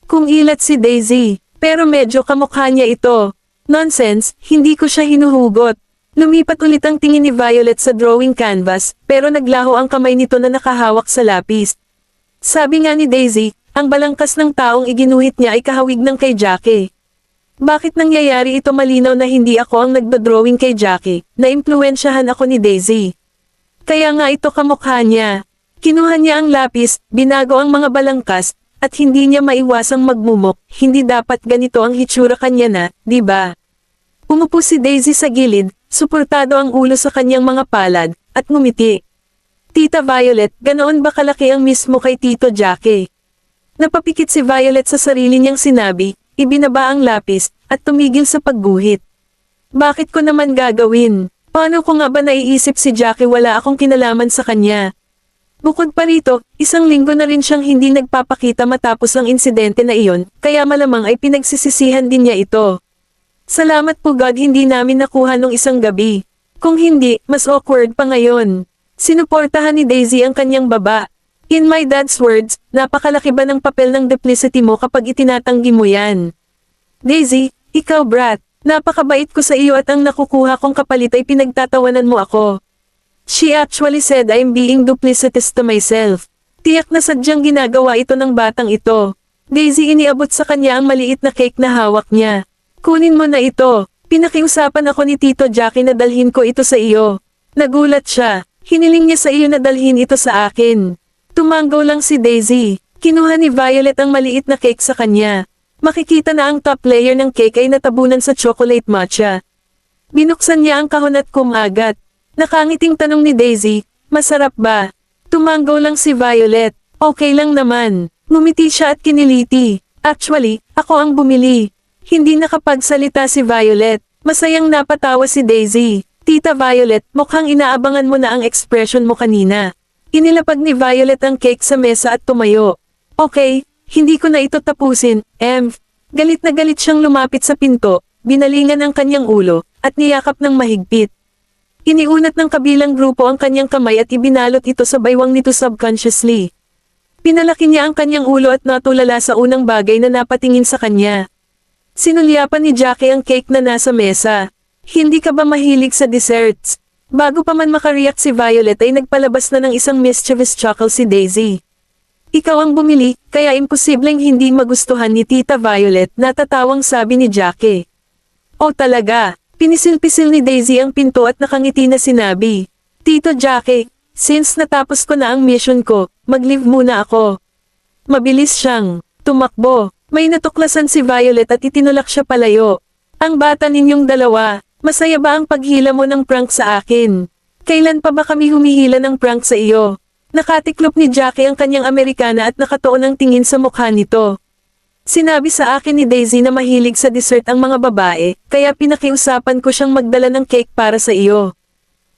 Kumilat si Daisy, pero medyo kamukha niya ito. Nonsense, hindi ko siya hinuhugot. Lumipat ulit ang tingin ni Violet sa drawing canvas, pero naglaho ang kamay nito na nakahawak sa lapis. Sabi nga ni Daisy, ang balangkas ng taong iginuhit niya ay kahawig ng kay Jackie. Bakit nangyayari ito? Malinaw na hindi ako ang nagdodrawing kay Jackie, naimpluwensyahan ako ni Daisy. Kaya nga ito kamukha niya. Kinuha niya ang lapis, binago ang mga balangkas, at hindi niya maiwasang magmumok, hindi dapat ganito ang hitsura kanya na, di ba? Umupo si Daisy sa gilid, suportado ang ulo sa kanyang mga palad, at ngumiti. Tita Violet, ganoon ba kalaki ang mismo kay Tito Jackie? Napapikit si Violet sa sarili niyang sinabi, ibinaba ang lapis, at tumigil sa pagguhit. Bakit ko naman gagawin? Paano ko nga ba naiisip si Jackie? Wala akong kinalaman sa kanya. Bukod pa rito, isang linggo na rin siyang hindi nagpapakita matapos ang insidente na iyon, kaya malamang ay pinagsisisihan din niya ito. Salamat po God, hindi namin nakuha nung isang gabi. Kung hindi, mas awkward pa ngayon. Sinuportahan ni Daisy ang kanyang baba. In my dad's words, napakalaki ba ng papel ng duplicity mo kapag itinatanggi mo yan? Daisy, ikaw brat, napakabait ko sa iyo at ang nakukuha kong kapalit ay pinagtatawanan mo ako. She actually said I'm being duplicitous to myself. Tiyak na sadyang ginagawa ito ng batang ito. Daisy, iniabot sa kanya ang maliit na cake na hawak niya. Kunin mo na ito. Pinakiusapan ako ni Tito Jackie na dalhin ko ito sa iyo. Nagulat siya. Hiniling niya sa iyo na dalhin ito sa akin. Tumanggaw lang si Daisy. Kinuha ni Violet ang maliit na cake sa kanya. Makikita na ang top layer ng cake ay natabunan sa chocolate matcha. Binuksan niya ang kahon at kumagat. Nakangiting tanong ni Daisy, masarap ba? Tumanggaw lang si Violet. Okay lang naman. Ngumiti siya at kiniliti. Actually, ako ang bumili. Hindi nakapagsalita si Violet. Masayang napatawa si Daisy. Tita Violet, mukhang inaabangan mo na ang expression mo kanina. Inilapag ni Violet ang cake sa mesa at tumayo. Okay, hindi ko na ito tapusin, Galit na galit siyang lumapit sa pinto, binalingan ang kanyang ulo, at niyakap ng mahigpit. Iniunat ng kabilang grupo ang kanyang kamay at ibinalot ito sa baywang nito subconsciously. Pinalaki niya ang kanyang ulo at natulala sa unang bagay na napatingin sa kanya. Sinulyapan ni Jackie ang cake na nasa mesa. Hindi ka ba mahilig sa desserts? Bago pa man makareact si Violet ay nagpalabas na ng isang mischievous chuckle si Daisy. Ikaw ang bumili, kaya imposibleng hindi magustuhan ni Tita Violet, natatawang sabi ni Jackie. O talaga, pinisil-pisil ni Daisy ang pinto at nakangiti na sinabi. Tito Jackie, since natapos ko na ang mission ko, mag-leave muna ako. Mabilis siyang tumakbo. May natuklasan si Violet at itinulak siya palayo. Ang bata ninyong dalawa. Masaya ba ang paghila mo ng prank sa akin? Kailan pa ba kami humihila ng prank sa iyo? Nakatiklop ni Jackie ang kanyang Amerikana at nakatuon ang tingin sa mukha nito. Sinabi sa akin ni Daisy na mahilig sa dessert ang mga babae, kaya pinakiusapan ko siyang magdala ng cake para sa iyo.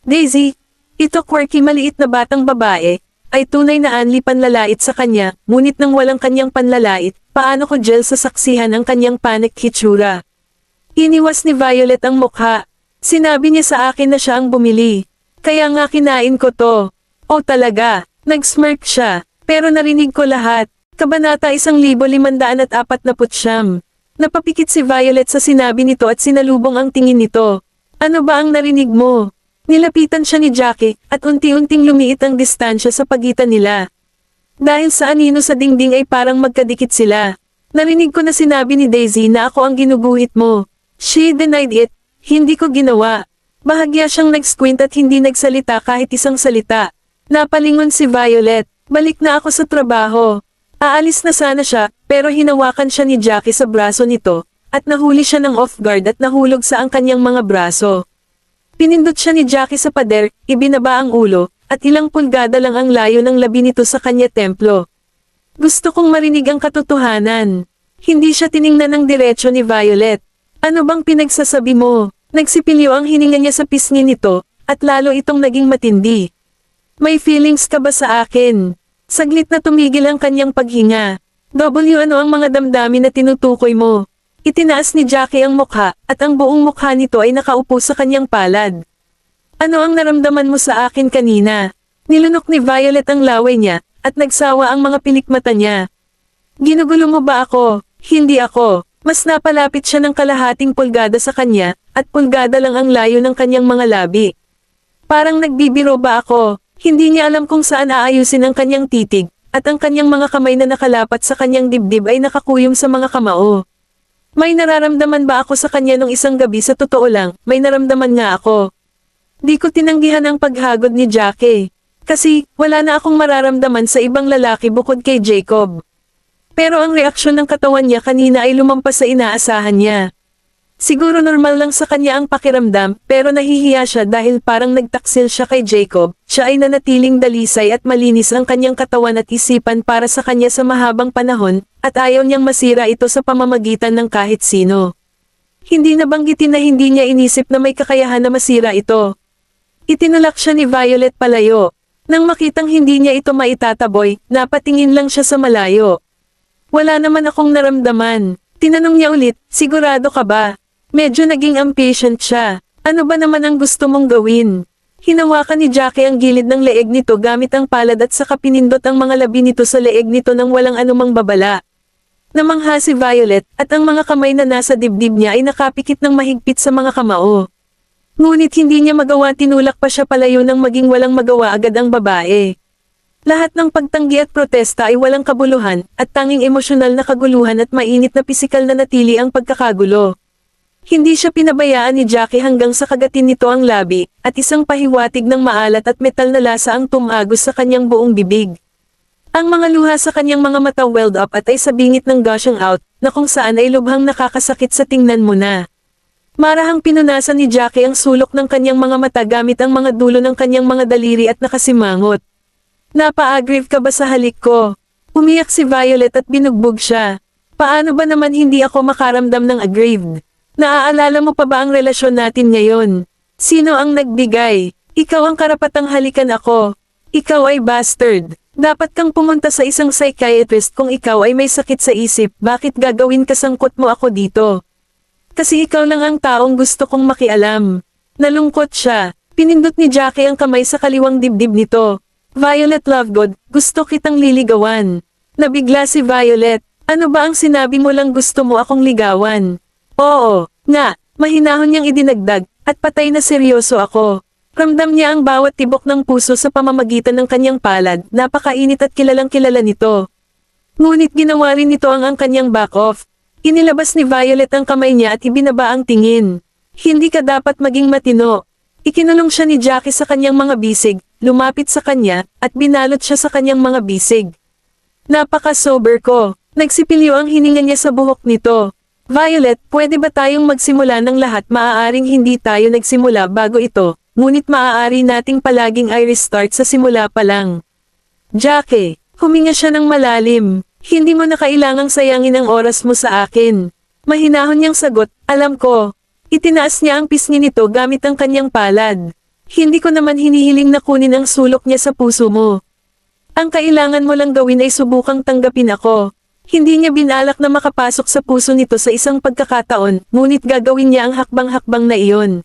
Daisy, ito quirky maliit na batang babae, ay tunay na anli panlalait sa kanya, ngunit nang walang kanyang panlalait, paano ko gel sa saksihan ang kanyang panic hitsura? Iniwas ni Violet ang mukha. Sinabi niya sa akin na siya ang bumili. Kaya nga kinain ko to. O talaga, nag-smirk siya. Pero narinig ko lahat. Kabanata 1549. Napapikit si Violet sa sinabi nito at sinalubong ang tingin nito. Ano ba ang narinig mo? Nilapitan siya ni Jackie at unti-unting lumiit ang distansya sa pagitan nila. Dahil sa anino sa dingding ay parang magkadikit sila. Narinig ko na sinabi ni Daisy na ako ang ginuguhit mo. She denied it. Hindi ko ginawa. Bahagya siyang nag-squint at hindi nagsalita kahit isang salita. Napalingon si Violet. Balik na ako sa trabaho. Aalis na sana siya, pero hinawakan siya ni Jackie sa braso nito, at nahuli siya ng off guard at nahulog sa ang kanyang mga braso. Pinindot siya ni Jackie sa pader, ibinaba ang ulo, at ilang pulgada lang ang layo ng labi nito sa kanya templo. Gusto kong marinig ang katotohanan. Hindi siya tiningnan ng diretsyo ni Violet. Ano bang pinagsasabi mo? Nagsipilyo ang hininga niya sa pisngi nito, at lalo itong naging matindi. May feelings ka ba sa akin? Saglit na tumigil ang kanyang paghinga. Ano ang mga damdamin na tinutukoy mo? Itinaas ni Jackie ang mukha, at ang buong mukha nito ay nakaupo sa kanyang palad. Ano ang naramdaman mo sa akin kanina? Nilunok ni Violet ang laway niya, at nagsawa ang mga pilikmata niya. Ginugulo mo ba ako? Hindi ako. Mas napalapit siya ng kalahating pulgada sa kanya, at pulgada lang ang layo ng kanyang mga labi. Parang nagbibiro ba ako? Hindi niya alam kung saan aayusin ang kanyang titig, at ang kanyang mga kamay na nakalapat sa kanyang dibdib ay nakakuyom sa mga kamao. May nararamdaman ba ako sa kanya nung isang gabi? Sa totoo lang, may naramdaman nga ako. Di ko tinanggihan ang paghagod ni Jackie. Kasi, wala na akong mararamdaman sa ibang lalaki bukod kay Jacob. Pero ang reaksyon ng katawan niya kanina ay lumampas sa inaasahan niya. Siguro normal lang sa kanya ang pakiramdam, pero nahihiya siya dahil parang nagtaksil siya kay Jacob. Siya ay nanatiling dalisay at malinis ang kanyang katawan at isipan para sa kanya sa mahabang panahon, at ayaw niyang masira ito sa pamamagitan ng kahit sino. Hindi nabanggitin na hindi niya inisip na may kakayahan na masira ito. Itinulak siya ni Violet palayo. Nang makitang hindi niya ito maitataboy, napatingin lang siya sa malayo. Wala naman akong naramdaman. Tinanong niya ulit, sigurado ka ba? Medyo naging impatient siya. Ano ba naman ang gusto mong gawin? Hinawakan ni Jackie ang gilid ng leeg nito gamit ang palad at saka pinindot ang mga labi nito sa leeg nito nang walang anumang babala. Namangha si Violet, at ang mga kamay na nasa dibdib niya ay nakapikit ng mahigpit sa mga kamao. Ngunit hindi niya magawa, tinulak pa siya palayo nang maging walang magawa agad ang babae. Lahat ng pagtanggi at protesta ay walang kabuluhan, at tanging emosyonal na kaguluhan at mainit na pisikal na natili ang pagkakagulo. Hindi siya pinabayaan ni Jackie hanggang sa kagatin nito ang labi, at isang pahiwatig ng maalat at metal na lasa ang tumagos sa kanyang buong bibig. Ang mga luha sa kanyang mga mata welled up at ay sabingit ng gushing out, na kung saan ay lubhang nakakasakit sa tingnan mo na. Marahang pinunasan ni Jackie ang sulok ng kanyang mga mata gamit ang mga dulo ng kanyang mga daliri at nakasimangot. Napa-aggrave ka ba sa halik ko? Umiyak si Violet at binugbog siya. Paano ba naman hindi ako makaramdam ng aggrieved? Naaalala mo pa ba ang relasyon natin ngayon? Sino ang nagbigay? Ikaw ang karapatang halikan ako. Ikaw ay bastard. Dapat kang pumunta sa isang psychiatrist kung ikaw ay may sakit sa isip. Bakit gagawin kasangkot mo ako dito? Kasi ikaw lang ang taong gusto kong makialam. Nalungkot siya. Pinindot ni Jackie ang kamay sa kaliwang dibdib nito. Violet Lovegood, gusto kitang liligawan. Nabigla si Violet. Ano ba ang sinabi mo lang gusto mo akong ligawan? Oo, nga, mahinahon niyang idinagdag, at patay na seryoso ako. Ramdam niya ang bawat tibok ng puso sa pamamagitan ng kanyang palad, napakainit at kilalang kilala nito. Ngunit ginawa rin nito ang kanyang back off. Inilabas ni Violet ang kamay niya at ibinaba ang tingin. Hindi ka dapat maging matino. Ikinulong siya ni Jackie sa kanyang mga bisig, lumapit sa kanya, at binalot siya sa kanyang mga bisig. Napaka-sober ko. Nagsipilyo ang hininga niya sa buhok nito. Violet, pwede ba tayong magsimula ng lahat? Maaaring hindi tayo nagsimula bago ito, ngunit maaari nating palaging i-restart sa simula pa lang. Jackie, huminga siya ng malalim. Hindi mo na kailangang sayangin ang oras mo sa akin. Mahinahon niyang sagot, alam ko. Itinaas niya ang pisngi nito gamit ang kanyang palad. Hindi ko naman hinihiling na kunin ang sulok niya sa puso mo. Ang kailangan mo lang gawin ay subukang tanggapin ako. Hindi niya binalak na makapasok sa puso nito sa isang pagkakataon, ngunit gagawin niya ang hakbang-hakbang na iyon.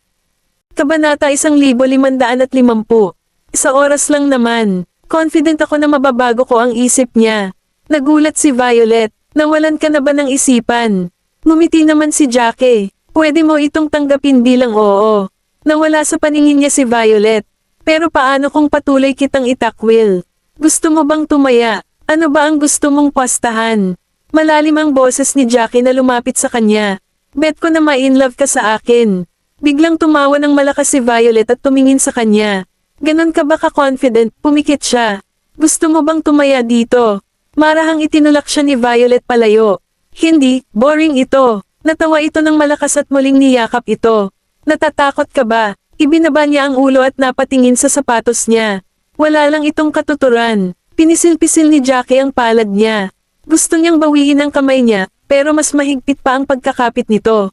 Kabanata 1550. Sa oras lang naman. Confident ako na mababago ko ang isip niya. Nagulat si Violet. Nawalan ka na ba ng isipan? Ngumiti naman si Jackie. Pwede mo itong tanggapin bilang oo. Nawala sa paningin niya si Violet. Pero paano kung patuloy kitang itakwil? Gusto mo bang tumaya? Ano ba ang gusto mong pastahan? Malalim ang boses ni Jackie na lumapit sa kanya. Bet ko na ma-inlove ka sa akin. Biglang tumawa ng malakas si Violet at tumingin sa kanya. Ganon ka ba ka-confident? Pumikit siya. Gusto mo bang tumaya dito? Marahang itinulak siya ni Violet palayo. Hindi, boring ito. Natawa ito ng malakas at muling niyakap ito. Natatakot ka ba? Ibinaba niya ang ulo at napatingin sa sapatos niya. Wala lang itong katuturan. Pinisil-pisil ni Jackie ang palad niya. Gusto niyang bawiin ang kamay niya, pero mas mahigpit pa ang pagkakapit nito.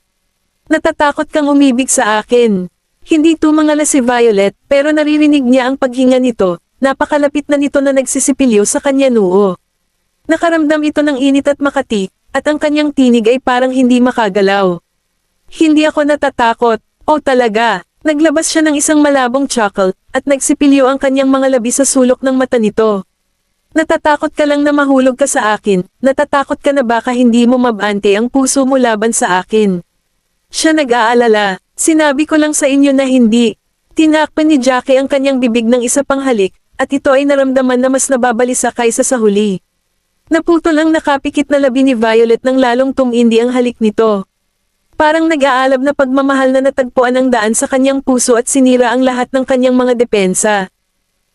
Natatakot kang umibig sa akin. Hindi tumangala si Violet, pero naririnig niya ang paghinga nito, napakalapit na nito na nagsisipilyo sa kanya noo. Nakaramdam ito ng init at makati, at ang kanyang tinig ay parang hindi makagalaw. Hindi ako natatakot, o talaga. Naglabas siya ng isang malabong chuckle, at nagsipilyo ang kanyang mga labi sa sulok ng mata nito. Natatakot ka lang na mahulog ka sa akin, natatakot ka na baka hindi mo mabante ang puso mo laban sa akin. Siya nag-aalala, sinabi ko lang sa inyo na hindi. Tinakpan ni Jackie ang kanyang bibig ng isa pang halik, at ito ay naramdaman na mas nababalisa kaysa sa huli. Naputol ang nakapikit na labi ni Violet nang lalong tumindi ang halik nito. Parang nag-aalab na pagmamahal na natagpuan ang daan sa kanyang puso at sinira ang lahat ng kanyang mga depensa.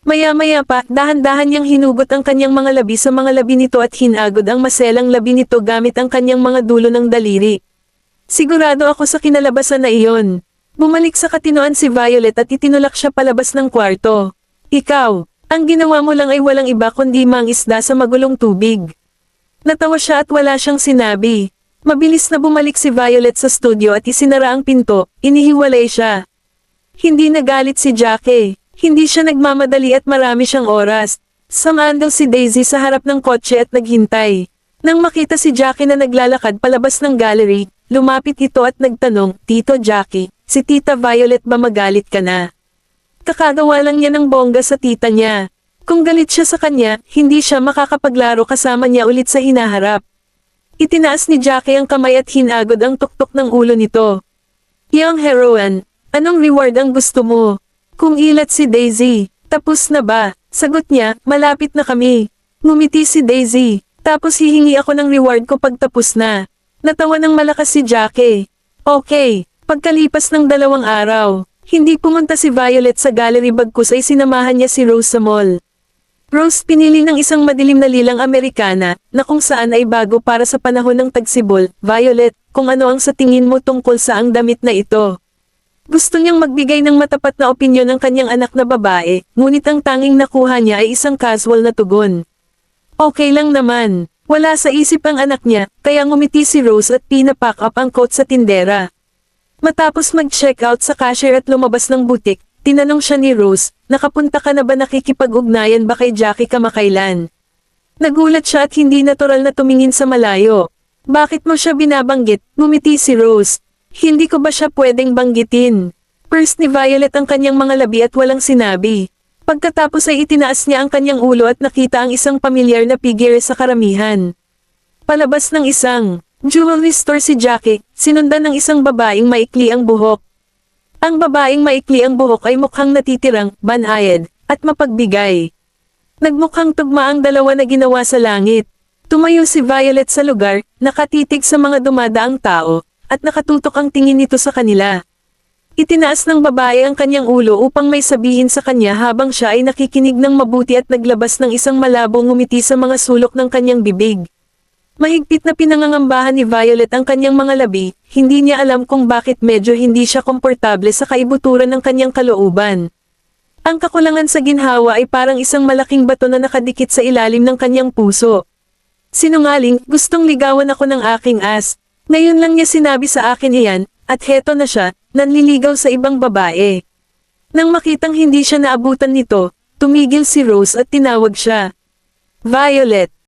Maya-maya pa, dahan-dahan niyang hinugot ang kanyang mga labi sa mga labi nito at hinagod ang maselang labi nito gamit ang kanyang mga dulo ng daliri. Sigurado ako sa kinalabasan na iyon. Bumalik sa katinoan si Violet at itinulak siya palabas ng kwarto. Ikaw, ang ginawa mo lang ay walang iba kundi mangisda sa magulong tubig. Natawa siya at wala siyang sinabi. Mabilis na bumalik si Violet sa studio at isinara ang pinto, inihiwalay siya. Hindi nagalit si Jackie, hindi siya nagmamadali at marami siyang oras. Samaan daw si Daisy sa harap ng kotse at naghintay. Nang makita si Jackie na naglalakad palabas ng gallery, lumapit ito at nagtanong, Tito Jackie, si Tita Violet ba magalit ka na? Kakagawa lang niya ng bongga sa tita niya. Kung galit siya sa kanya, hindi siya makakapaglaro kasama niya ulit sa hinaharap. Itinaas ni Jackie ang kamay at hinagod ang tuktok ng ulo nito. Young heroine, anong reward ang gusto mo? Kung ilat si Daisy, tapos na ba? Sagot niya, malapit na kami. Ngumiti si Daisy, tapos hihingi ako ng reward ko pag tapos na. Natawa ng malakas si Jackie. Okay, pagkalipas ng 2 araw, hindi pumunta si Violet sa gallery bagkus ay sinamahan niya si Rose sa mall. Rose pinili ng isang madilim na lilang Amerikana, na kung saan ay bago para sa panahon ng tagsibol. Violet, kung ano ang sa tingin mo tungkol sa ang damit na ito. Gusto niyang magbigay ng matapat na opinyon ng kanyang anak na babae, ngunit ang tanging nakuha niya ay isang casual na tugon. Okay lang naman, wala sa isip ang anak niya, kaya ngumiti si Rose at pinapack up ang coat sa tindera. Matapos mag-check out sa cashier at lumabas ng butik, tinanong siya ni Rose, nakapunta ka na ba nakikipag-ugnayan ba kay Jackie kamakailan? Nagulat siya at hindi natural na tumingin sa malayo. Bakit mo siya binabanggit? Ngumiti si Rose. Hindi ko ba siya pwedeng banggitin? First ni Violet ang kanyang mga labi at walang sinabi. Pagkatapos ay itinaas niya ang kanyang ulo at nakita ang isang pamilyar na figure sa karamihan. Palabas ng isang jewelry store si Jackie, sinundan ng isang babaeng maikli ang buhok. Ang babaeng maikli ang buhok ay mukhang natitirang, banayad, at mapagbigay. Nagmukhang tugma ang dalawa na ginawa sa langit. Tumayo si Violet sa lugar, nakatitig sa mga dumadaang tao, at nakatutok ang tingin nito sa kanila. Itinaas ng babae ang kanyang ulo upang may sabihin sa kanya habang siya ay nakikinig ng mabuti at naglabas ng isang malabong ngumiti sa mga sulok ng kanyang bibig. Mahigpit na pinangangambahan ni Violet ang kanyang mga labi, hindi niya alam kung bakit medyo hindi siya komportable sa kaibuturan ng kanyang kalooban. Ang kakulangan sa ginhawa ay parang isang malaking bato na nakadikit sa ilalim ng kanyang puso. Sinungaling, gustong ligawan ako ng aking as. Ngayon lang niya sinabi sa akin iyan, at heto na siya, nanliligaw sa ibang babae. Nang makitang hindi siya naabutan nito, tumigil si Rose at tinawag siya. Violet.